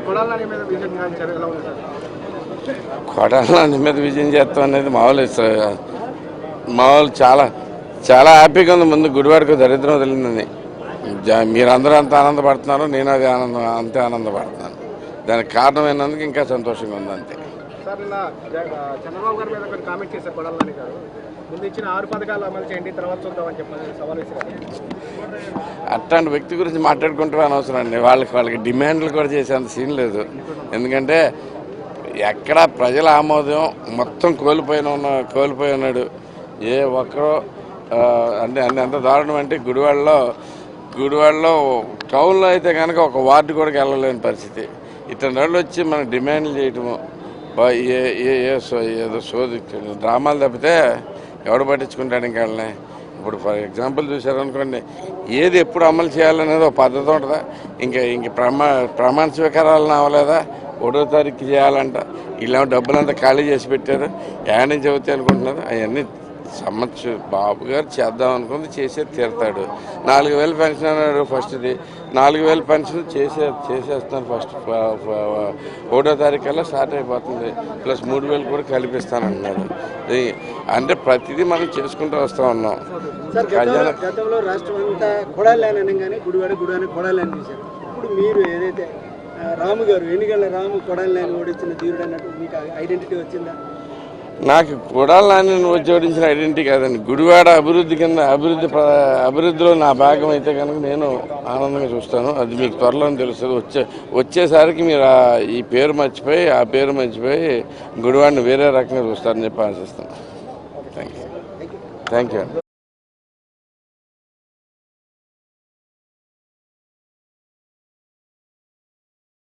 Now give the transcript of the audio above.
కొడాలని మీద విజయం చేస్తాం అనేది మామూలు చాలా చాలా హ్యాపీగా ఉంది. ముందు గుడివాడకు దరిద్రం వదిలిందని మీరందరూ అంత ఆనందపడుతున్నారు, నేను అది అంతే ఆనందపడుతున్నాను. దానికి కారణమైనందుకు ఇంకా సంతోషంగా ఉంది అంతే. చంద్రబాబు గారి మీద కొన్ని కామెంట్ చేశారు కొడాలని గారు. ముందు ఇచ్చిన 6 పథకాలు అమలు చేయండి, తర్వాత చూద్దామని చెప్పి సవాల్ చేశారు. అట్లాంటి వ్యక్తి గురించి మాట్లాడుకుంటూ అనవసరం అండి. వాళ్ళకి డిమాండ్లు కూడా చేసేంత సీన్ లేదు. ఎందుకంటే ఎక్కడ ప్రజల ఆమోదం మొత్తం కోల్పోయి ఉన్నాడు. ఏ ఒక్కరో అంటే ఎంత దారుణం అంటే గుడివాడలో టౌన్లో అయితే కనుక ఒక వార్డు కూడా వెళ్ళలేని పరిస్థితి. ఇతని వాళ్ళు వచ్చి మనకు డిమాండ్లు చేయటము ఏదో సోది డ్రామాలు తప్పితే ఎవడు పట్టించుకుంటాడు ఇంకా వాళ్ళని. ఇప్పుడు ఫర్ ఎగ్జాంపుల్ చూసారనుకోండి, ఏది ఎప్పుడు అమలు చేయాలనేది ఒక పద్ధతి ఉంటుందా? ఇంక ప్రమాణ స్వీకారాలను అవ్వలేదా? 1వ తారీఖు చేయాలంట. ఇలా డబ్బులంతా ఖాళీ చేసి పెట్టారు. ఏడని చెబుతాయి అనుకుంటున్నారు. అవన్నీ బాబు గారు చేద్దాం అనుకుంది, చేసే తీరుతాడు. 4000 పెన్షన్ అన్నాడు. ఫస్ట్ది 4000 పెన్షన్ చేసేస్తున్నారు. ఫస్ట్ 1వ తారీఖు కల్లా స్టార్ట్ అయిపోతుంది. ప్లస్ 3000 కూడా కల్పిస్తానంటున్నారు. అంటే ప్రతిదీ మనం చేసుకుంటూ వస్తూ ఉన్నాం. గతంలో రాష్ట్రం అంతా కొడాలని అనగానే గుడివాడ కొడాలని చూశారు. ఇప్పుడు మీరు ఏదైతే రాము గారు ఎన్నికల రాము కొడాలని ఓడించిన ధీరుడు అన్నట్టు మీకు ఐడెంటిటీ వచ్చిందా? నాకు కొడాలని జోడించిన ఐడెంటిటీ కాదండి. గుడివాడ అభివృద్ధిలో నా భాగం అయితే కనుక నేను ఆనందంగా చూస్తాను. అది మీకు త్వరలోనే తెలుస్తుంది. వచ్చేసరికి మీరు ఈ పేరు మర్చిపోయి గుడివాడిని వేరే రకంగా చూస్తారని చెప్పి ఆశిస్తాను. Thank you.